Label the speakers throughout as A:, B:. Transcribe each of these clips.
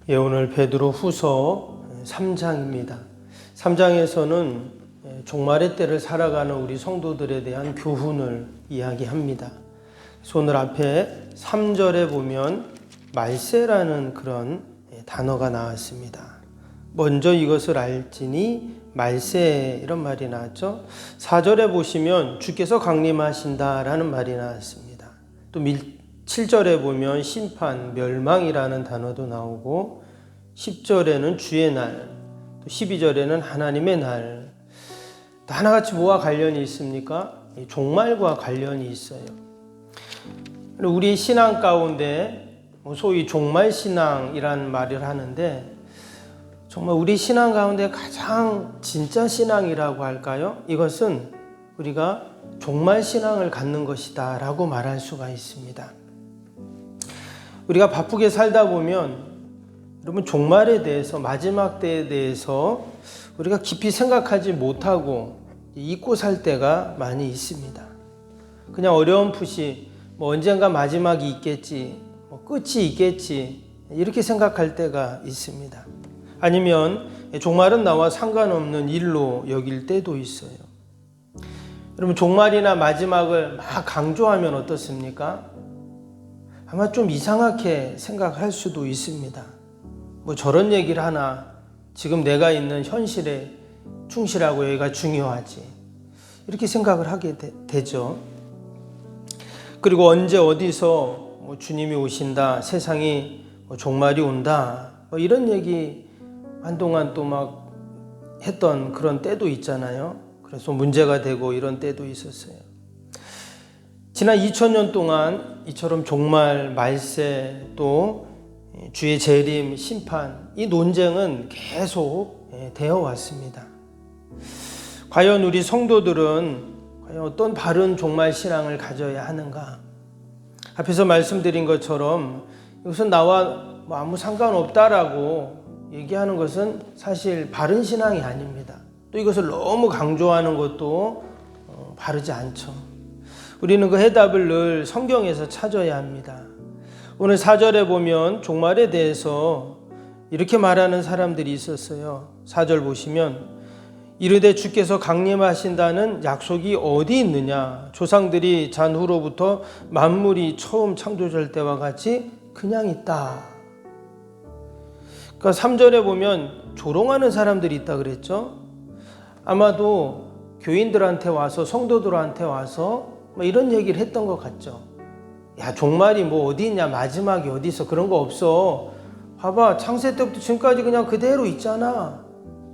A: 예, 오늘 베드로 후서 3장입니다. 3장에서는 종말의 때를 살아가는 우리 성도들에 대한 교훈을 이야기합니다. 그래서 오늘 앞에 3절에 보면 말세라는 그런 단어가 나왔습니다. 먼저 이것을 알지니 말세 이런 말이 나왔죠. 4절에 보시면 주께서 강림하신다라는 말이 나왔습니다. 또 7절에 보면 심판, 멸망이라는 단어도 나오고 10절에는 주의 날, 또 12절에는 하나님의 날. 하나같이 뭐와 관련이 있습니까? 종말과 관련이 있어요. 우리 신앙 가운데 소위 종말신앙이라는 말을 하는데 정말 우리 신앙 가운데 가장 진짜 신앙이라고 할까요? 이것은 우리가 종말신앙을 갖는 것이다 라고 말할 수가 있습니다. 우리가 바쁘게 살다 보면 여러분 종말에 대해서, 마지막 때에 대해서 우리가 깊이 생각하지 못하고 잊고 살 때가 많이 있습니다. 그냥 어렴풋이 언젠가 마지막이 있겠지, 끝이 있겠지 이렇게 생각할 때가 있습니다. 아니면 종말은 나와 상관없는 일로 여길 때도 있어요. 여러분 종말이나 마지막을 막 강조하면 어떻습니까? 아마 좀 이상하게 생각할 수도 있습니다. 저런 얘기를 하나, 지금 내가 있는 현실에 충실하고 여기가 중요하지 이렇게 생각을 하게 되죠. 그리고 언제 어디서 주님이 오신다, 세상이 종말이 온다 이런 얘기 한동안 또 막 했던 그런 때도 있잖아요. 그래서 문제가 되고 이런 때도 있었어요. 지난 2000년 동안 이처럼 종말, 말세, 또 주의 재림, 심판 이 논쟁은 계속 되어 왔습니다. 과연 우리 성도들은 과연 어떤 바른 종말 신앙을 가져야 하는가? 앞에서 말씀드린 것처럼 이것은 나와 아무 상관없다라고 얘기하는 것은 사실 바른 신앙이 아닙니다. 또 이것을 너무 강조하는 것도 바르지 않죠. 우리는 그 해답을 늘 성경에서 찾아야 합니다. 오늘 4절에 보면 종말에 대해서 이렇게 말하는 사람들이 있었어요. 4절 보시면 이르되 주께서 강림하신다는 약속이 어디 있느냐? 조상들이 잔 후로부터 만물이 처음 창조될 때와 같이 그냥 있다. 그러니까 3절에 보면 조롱하는 사람들이 있다 그랬죠. 아마도 교인들한테 와서, 성도들한테 와서 이런 얘기를 했던 것 같죠. 야, 종말이 어디 있냐, 마지막이 어디 있어, 그런 거 없어. 봐봐, 창세 때부터 지금까지 그냥 그대로 있잖아.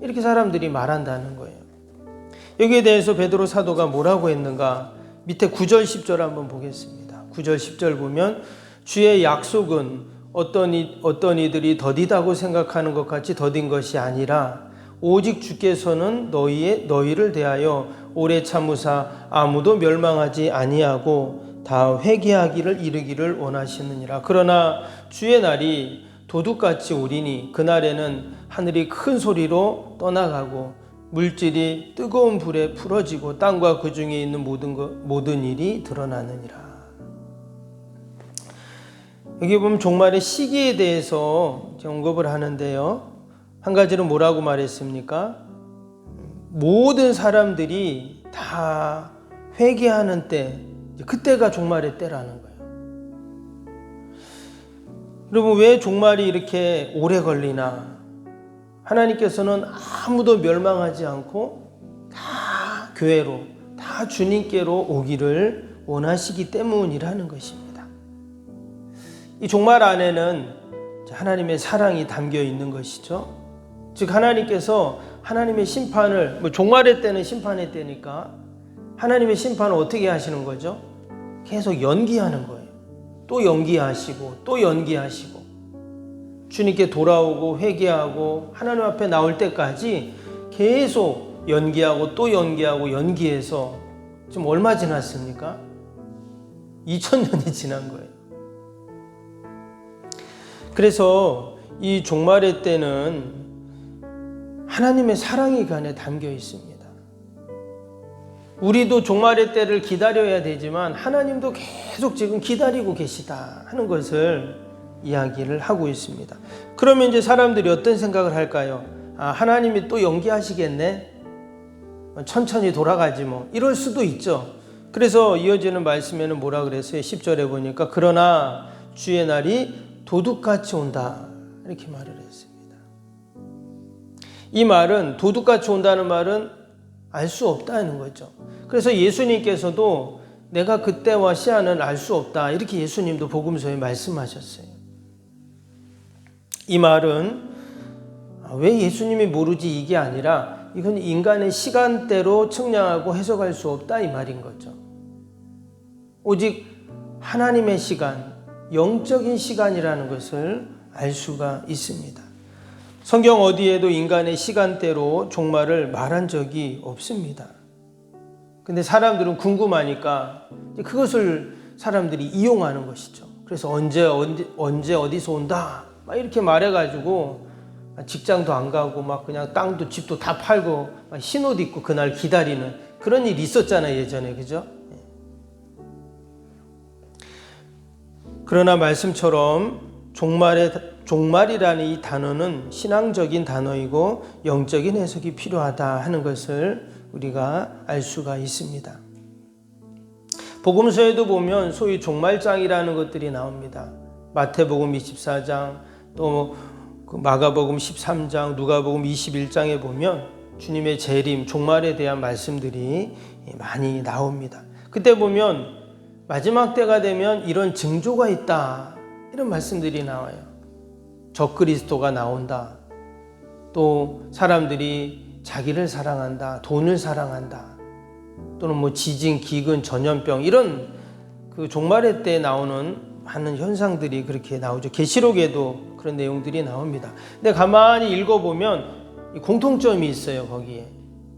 A: 이렇게 사람들이 말한다는 거예요. 여기에 대해서 베드로 사도가 뭐라고 했는가? 밑에 9절 10절 한번 보겠습니다. 9절 10절 보면 주의 약속은 어떤 이들이 더디다고 생각하는 것 같이 더딘 것이 아니라 오직 주께서는 너희를 대하여 오래 참으사 아무도 멸망하지 아니하고 다 회개하기를 이르기를 원하시느니라. 그러나 주의 날이 도둑같이 오리니 그날에는 하늘이 큰 소리로 떠나가고 물질이 뜨거운 불에 풀어지고 땅과 그 중에 있는 모든 일이 드러나느니라. 여기 보면 종말의 시기에 대해서 언급을 하는데요. 한 가지는 뭐라고 말했습니까? 모든 사람들이 다 회개하는 때, 그때가 종말의 때라는 거예요. 여러분 왜 종말이 이렇게 오래 걸리나? 하나님께서는 아무도 멸망하지 않고 다 교회로, 다 주님께로 오기를 원하시기 때문이라는 것입니다. 이 종말 안에는 하나님의 사랑이 담겨 있는 것이죠. 즉 하나님께서 하나님의 심판을, 종말의 때는 심판의 때니까 하나님의 심판을 어떻게 하시는 거죠? 계속 연기하는 거예요. 또 연기하시고 또 연기하시고 주님께 돌아오고 회개하고 하나님 앞에 나올 때까지 계속 연기하고 또 연기하고 연기해서 지금 얼마 지났습니까? 2000년이 지난 거예요. 그래서 이 종말의 때는 하나님의 사랑이 그 안에 담겨 있습니다. 우리도 종말의 때를 기다려야 되지만 하나님도 계속 지금 기다리고 계시다 하는 것을 이야기를 하고 있습니다. 그러면 이제 사람들이 어떤 생각을 할까요? 하나님이 또 연기하시겠네? 천천히 돌아가지 뭐. 이럴 수도 있죠. 그래서 이어지는 말씀에는 뭐라 그랬어요? 10절에 보니까 그러나 주의 날이 도둑같이 온다. 이렇게 말을 했습니다. 이 말은 도둑같이 온다는 말은 알 수 없다는 거죠. 그래서 예수님께서도 내가 그때와 시한은 알 수 없다. 이렇게 예수님도 복음서에 말씀하셨어요. 이 말은 왜 예수님이 모르지 이게 아니라 이건 인간의 시간대로 측량하고 해석할 수 없다 이 말인 거죠. 오직 하나님의 시간, 영적인 시간이라는 것을 알 수가 있습니다. 성경 어디에도 인간의 시간대로 종말을 말한 적이 없습니다. 근데 사람들은 궁금하니까 그것을 사람들이 이용하는 것이죠. 그래서 언제 어디서 온다 막 이렇게 말해가지고 직장도 안 가고 막 그냥 땅도 집도 다 팔고 흰 옷 입고 그날 기다리는 그런 일이 있었잖아요, 예전에. 그죠? 그러나 말씀처럼 종말이라는 이 단어는 신앙적인 단어이고 영적인 해석이 필요하다 하는 것을 우리가 알 수가 있습니다. 복음서에도 보면 소위 종말장이라는 것들이 나옵니다. 마태복음 24장, 또 마가복음 13장, 누가복음 21장에 보면 주님의 재림, 종말에 대한 말씀들이 많이 나옵니다. 그때 보면 마지막 때가 되면 이런 징조가 있다, 이런 말씀들이 나와요. 적그리스도가 나온다. 또 사람들이 자기를 사랑한다, 돈을 사랑한다. 또는 뭐 지진, 기근, 전염병 이런 그 종말의 때 나오는 많은 현상들이 그렇게 나오죠. 계시록에도 그런 내용들이 나옵니다. 근데 가만히 읽어보면 공통점이 있어요. 거기에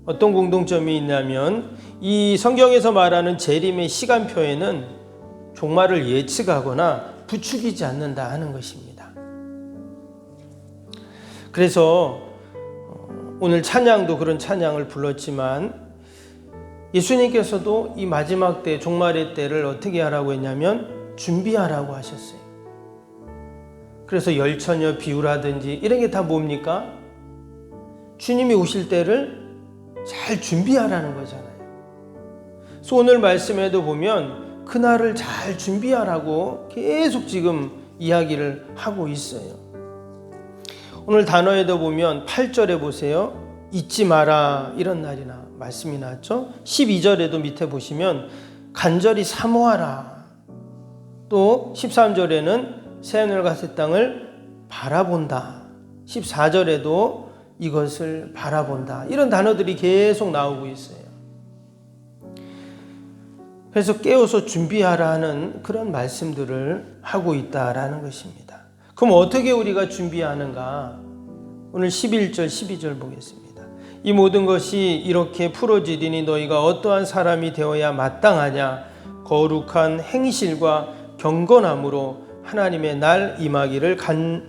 A: 어떤 공통점이 있냐면 이 성경에서 말하는 재림의 시간표에는 종말을 예측하거나 부추기지 않는다 하는 것입니다. 그래서 오늘 찬양도 그런 찬양을 불렀지만 예수님께서도 이 마지막 때, 종말의 때를 어떻게 하라고 했냐면 준비하라고 하셨어요. 그래서 열처녀 비유라든지 이런 게 다 뭡니까? 주님이 오실 때를 잘 준비하라는 거잖아요. 그래서 오늘 말씀에도 보면 그날을 잘 준비하라고 계속 지금 이야기를 하고 있어요. 오늘 단어에도 보면 8절에 보세요. 잊지 마라 이런 날이나 말씀이 나왔죠. 12절에도 밑에 보시면 간절히 사모하라. 또 13절에는 새하늘과 새 땅을 바라본다. 14절에도 이것을 바라본다. 이런 단어들이 계속 나오고 있어요. 그래서 깨워서 준비하라 하는 그런 말씀들을 하고 있다라는 것입니다. 그럼 어떻게 우리가 준비하는가? 오늘 11절, 12절 보겠습니다. 이 모든 것이 이렇게 풀어지리니 너희가 어떠한 사람이 되어야 마땅하냐? 거룩한 행실과 경건함으로 하나님의 날 임하기를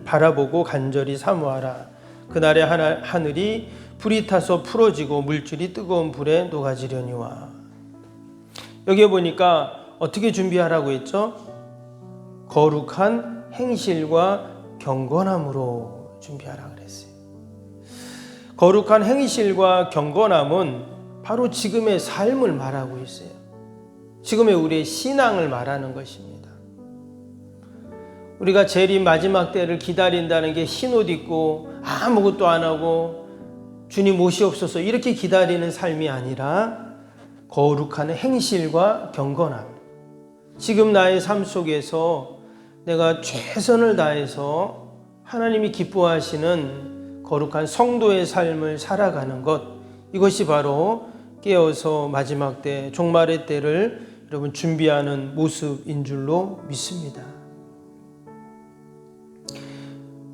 A: 바라보고 간절히 사모하라. 그날의 하늘이 불이 타서 풀어지고 물질이 뜨거운 불에 녹아지려니와. 여기에 보니까 어떻게 준비하라고 했죠? 거룩한 행실과 경건함으로 준비하라 그랬어요. 거룩한 행실과 경건함은 바로 지금의 삶을 말하고 있어요. 지금의 우리의 신앙을 말하는 것입니다. 우리가 재림 마지막 때를 기다린다는 게 흰옷 입고 아무것도 안 하고 주님 오시옵소서 이렇게 기다리는 삶이 아니라 거룩한 행실과 경건함. 지금 나의 삶 속에서 내가 최선을 다해서 하나님이 기뻐하시는 거룩한 성도의 삶을 살아가는 것, 이것이 바로 깨어서 마지막 때, 종말의 때를 여러분 준비하는 모습인 줄로 믿습니다.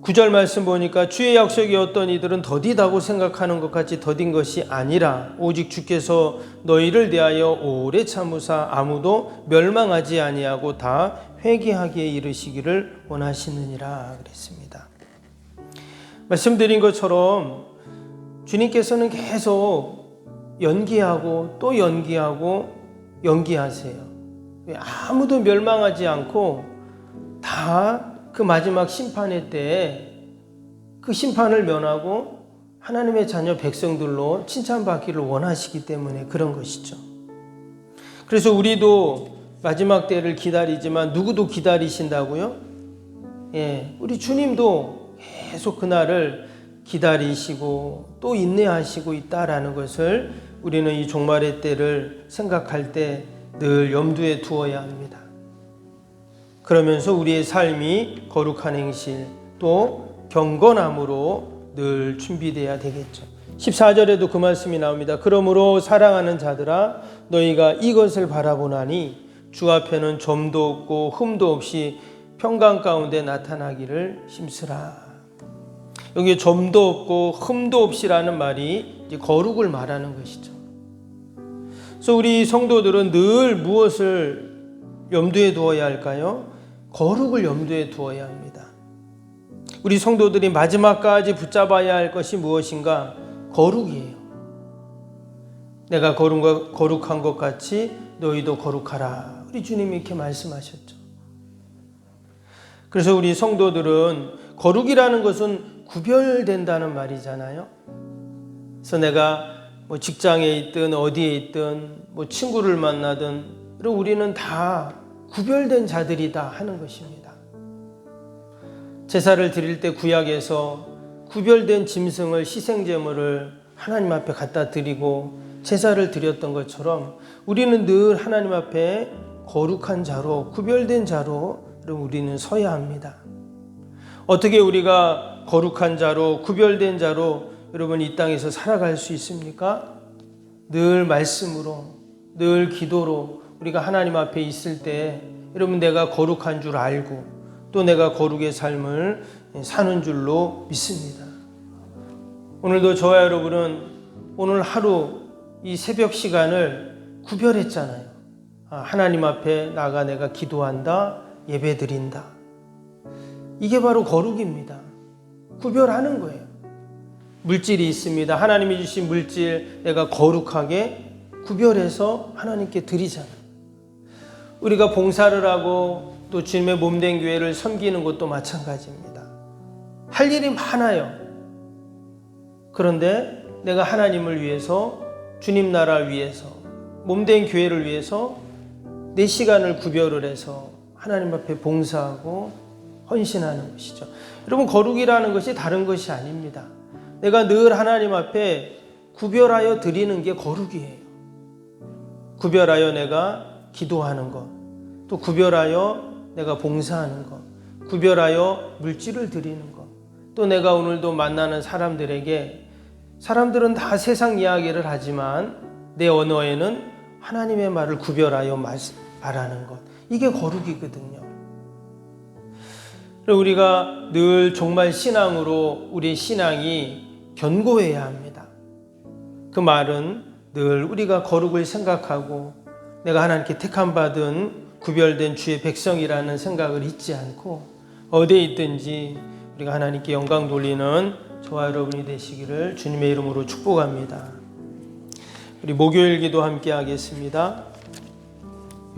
A: 9절 말씀 보니까 주의 약속이 어떤 이들은 더디다고 생각하는 것 같이 더딘 것이 아니라 오직 주께서 너희를 대하여 오래 참으사 아무도 멸망하지 아니하고 다 회개하기에 이르시기를 원하시느니라 그랬습니다. 말씀드린 것처럼 주님께서는 계속 연기하고 또 연기하고 연기하세요. 아무도 멸망하지 않고 다 그 마지막 심판의 때에 그 심판을 면하고 하나님의 자녀 백성들로 칭찬받기를 원하시기 때문에 그런 것이죠. 그래서 우리도 마지막 때를 기다리지만 누구도 기다리신다고요? 우리 주님도 계속 그날을 기다리시고 또 인내하시고 있다라는 것을 우리는 이 종말의 때를 생각할 때 늘 염두에 두어야 합니다. 그러면서 우리의 삶이 거룩한 행실 또 경건함으로 늘 준비되어야 되겠죠. 14절에도 그 말씀이 나옵니다. 그러므로 사랑하는 자들아 너희가 이것을 바라보나니 주 앞에는 점도 없고 흠도 없이 평강 가운데 나타나기를 힘쓰라. 여기 점도 없고 흠도 없이라는 말이 이제 거룩을 말하는 것이죠. 그래서 우리 성도들은 늘 무엇을 염두에 두어야 할까요? 거룩을 염두에 두어야 합니다. 우리 성도들이 마지막까지 붙잡아야 할 것이 무엇인가? 거룩이에요. 내가 거룩한 것 같이 너희도 거룩하라. 우리 주님이 이렇게 말씀하셨죠. 그래서 우리 성도들은 거룩이라는 것은 구별된다는 말이잖아요. 그래서 내가 직장에 있든 어디에 있든 친구를 만나든 우리는 다 구별된 자들이다 하는 것입니다. 제사를 드릴 때 구약에서 구별된 짐승을 희생제물을 하나님 앞에 갖다 드리고 제사를 드렸던 것처럼 우리는 늘 하나님 앞에 거룩한 자로 구별된 자로 우리는 서야 합니다. 어떻게 우리가 거룩한 자로 구별된 자로 여러분 이 땅에서 살아갈 수 있습니까? 늘 말씀으로 늘 기도로 우리가 하나님 앞에 있을 때 여러분 내가 거룩한 줄 알고 또 내가 거룩의 삶을 사는 줄로 믿습니다. 오늘도 저와 여러분은 오늘 하루 이 새벽 시간을 구별했잖아요. 하나님 앞에 나가 내가 기도한다, 예배드린다. 이게 바로 거룩입니다. 구별하는 거예요. 물질이 있습니다. 하나님이 주신 물질 내가 거룩하게 구별해서 하나님께 드리잖아요. 우리가 봉사를 하고 또 주님의 몸된 교회를 섬기는 것도 마찬가지입니다. 할 일이 많아요. 그런데 내가 하나님을 위해서 주님 나라를 위해서 몸된 교회를 위해서 내 시간을 구별을 해서 하나님 앞에 봉사하고 헌신하는 것이죠. 여러분 거룩이라는 것이 다른 것이 아닙니다. 내가 늘 하나님 앞에 구별하여 드리는 게 거룩이에요. 구별하여 내가 기도하는 것, 또 구별하여 내가 봉사하는 것, 구별하여 물질을 드리는 것, 또 내가 오늘도 만나는 사람들에게 사람들은 다 세상 이야기를 하지만 내 언어에는 하나님의 말을 구별하여 말하는 것, 이게 거룩이거든요. 우리가 늘 종말 신앙으로 우리의 신앙이 견고해야 합니다. 그 말은 늘 우리가 거룩을 생각하고 내가 하나님께 택함받은 구별된 주의 백성이라는 생각을 잊지 않고 어디에 있든지 우리가 하나님께 영광 돌리는 저와 여러분이 되시기를 주님의 이름으로 축복합니다. 우리 목요일 기도 함께 하겠습니다.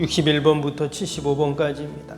A: 61번부터 75번까지입니다.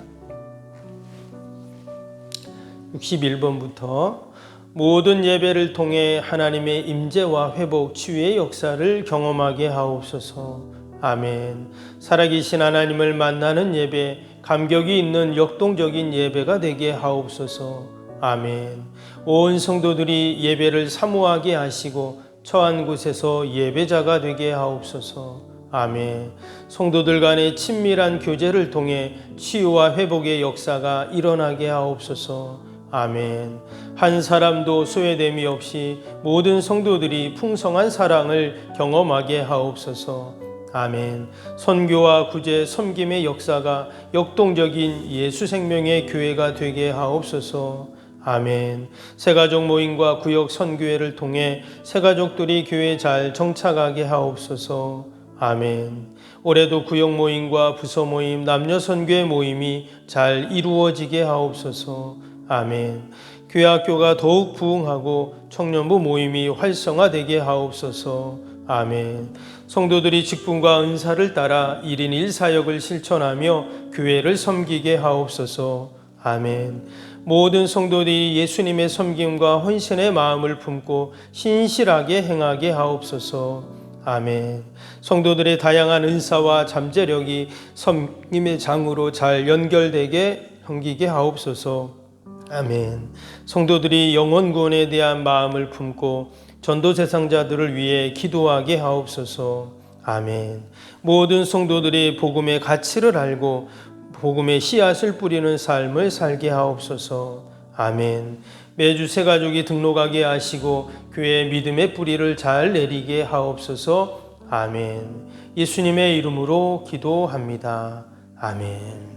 A: 61번부터 모든 예배를 통해 하나님의 임재와 회복, 치유의 역사를 경험하게 하옵소서. 아멘. 살아계신 하나님을 만나는 예배, 감격이 있는 역동적인 예배가 되게 하옵소서. 아멘. 온 성도들이 예배를 사모하게 하시고 처한 곳에서 예배자가 되게 하옵소서. 아멘. 성도들 간의 친밀한 교제를 통해 치유와 회복의 역사가 일어나게 하옵소서. 아멘. 한 사람도 소외됨이 없이 모든 성도들이 풍성한 사랑을 경험하게 하옵소서. 아멘. 선교와 구제, 섬김의 역사가 역동적인 예수 생명의 교회가 되게 하옵소서. 아멘. 새가족 모임과 구역 선교회를 통해 새가족들이 교회에 잘 정착하게 하옵소서. 아멘. 올해도 구역 모임과 부서 모임, 남녀 선교회 모임이 잘 이루어지게 하옵소서. 아멘. 교회 학교가 더욱 부흥하고 청년부 모임이 활성화되게 하옵소서. 아멘. 성도들이 직분과 은사를 따라 1인 1사역을 실천하며 교회를 섬기게 하옵소서. 아멘. 모든 성도들이 예수님의 섬김과 헌신의 마음을 품고 신실하게 행하게 하옵소서. 아멘. 성도들의 다양한 은사와 잠재력이 섬김의 장으로 잘 연결되게 섬기게 하옵소서. 아멘. 성도들이 영혼 구원에 대한 마음을 품고 전도 대상자들을 위해 기도하게 하옵소서. 아멘. 모든 성도들이 복음의 가치를 알고 복음의 씨앗을 뿌리는 삶을 살게 하옵소서. 아멘. 매주 새 가족이 등록하게 하시고 교회의 믿음의 뿌리를 잘 내리게 하옵소서. 아멘. 예수님의 이름으로 기도합니다. 아멘.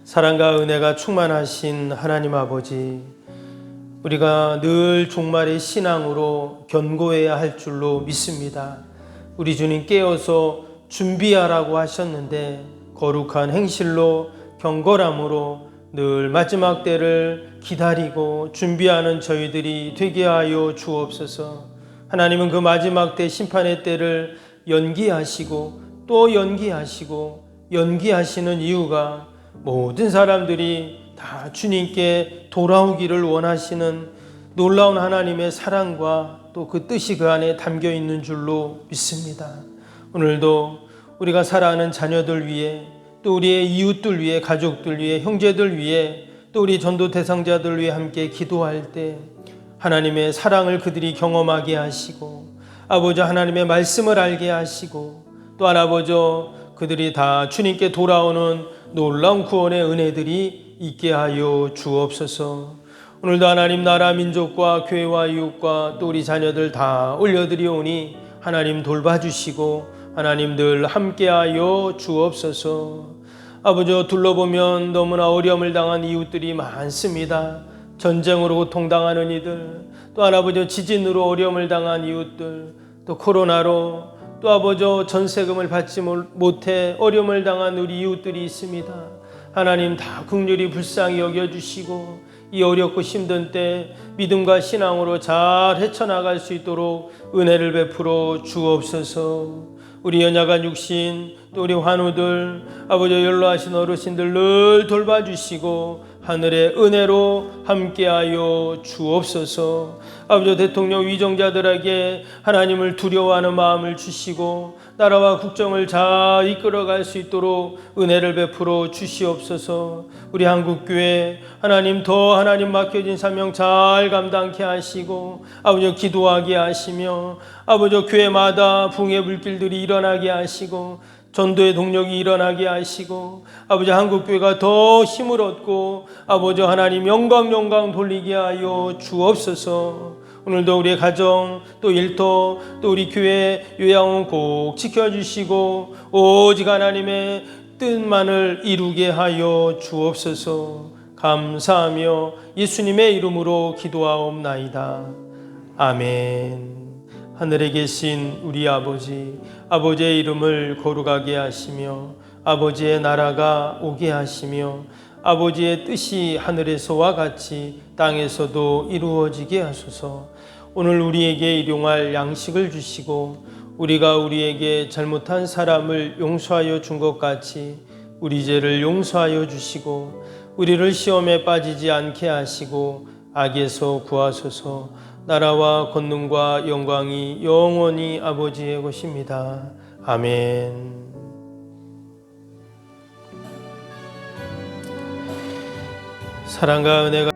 A: 사랑과 은혜가 충만하신 하나님 아버지, 우리가 늘 종말의 신앙으로 견고해야 할 줄로 믿습니다. 우리 주님 깨어서 준비하라고 하셨는데 거룩한 행실로 경건함으로 늘 마지막 때를 기다리고 준비하는 저희들이 되게 하여 주옵소서. 하나님은 그 마지막 때 심판의 때를 연기하시고 또 연기하시는 이유가 모든 사람들이 다 주님께 돌아오기를 원하시는 놀라운 하나님의 사랑과 또 그 뜻이 그 안에 담겨 있는 줄로 믿습니다. 오늘도 우리가 사랑하는 자녀들 위해, 또 우리의 이웃들 위해, 가족들 위해, 형제들 위해, 또 우리 전도 대상자들 위해 함께 기도할 때 하나님의 사랑을 그들이 경험하게 하시고, 아버지 하나님의 말씀을 알게 하시고, 또 아버지 그들이 다 주님께 돌아오는 놀라운 구원의 은혜들이 있게 하여 주옵소서. 오늘도 하나님 나라 민족과 교회와 이웃과 또 우리 자녀들 다 올려드리오니 하나님 돌봐주시고 하나님 늘 함께하여 주옵소서. 아버지 둘러보면 너무나 어려움을 당한 이웃들이 많습니다. 전쟁으로 고통당하는 이들, 또 아버지 지진으로 어려움을 당한 이웃들, 또 코로나로 또 아버지 전세금을 받지 못해 어려움을 당한 우리 이웃들이 있습니다. 하나님 다 긍휼히 불쌍히 여겨주시고 이 어렵고 힘든 때 믿음과 신앙으로 잘 헤쳐나갈 수 있도록 은혜를 베풀어 주옵소서. 우리 연약한 육신 또 우리 환우들 아버지 연로하신 어르신들 늘 돌봐주시고 하늘의 은혜로 함께하여 주옵소서. 아버지 대통령 위정자들에게 하나님을 두려워하는 마음을 주시고 나라와 국정을 잘 이끌어갈 수 있도록 은혜를 베풀어 주시옵소서. 우리 한국교회 하나님 더 하나님 맡겨진 사명 잘 감당케 하시고 아버지 기도하게 하시며 아버지 교회마다 붕의 불길들이 일어나게 하시고 전도의 동력이 일어나게 하시고 아버지 한국교회가 더 힘을 얻고 아버지 하나님 영광 돌리게 하여 주옵소서. 오늘도 우리의 가정 또 일터 또 우리 교회 요양원 꼭 지켜주시고 오직 하나님의 뜻만을 이루게 하여 주옵소서. 감사하며 예수님의 이름으로 기도하옵나이다. 아멘. 하늘에 계신 우리 아버지, 아버지의 이름을 거룩하게 하시며 아버지의 나라가 오게 하시며 아버지의 뜻이 하늘에서와 같이 땅에서도 이루어지게 하소서. 오늘 우리에게 일용할 양식을 주시고 우리가 우리에게 잘못한 사람을 용서하여 준 것 같이 우리 죄를 용서하여 주시고 우리를 시험에 빠지지 않게 하시고 악에서 구하소서. 나라와 권능과 영광이 영원히 아버지의 것입니다. 아멘. 사랑과 은혜가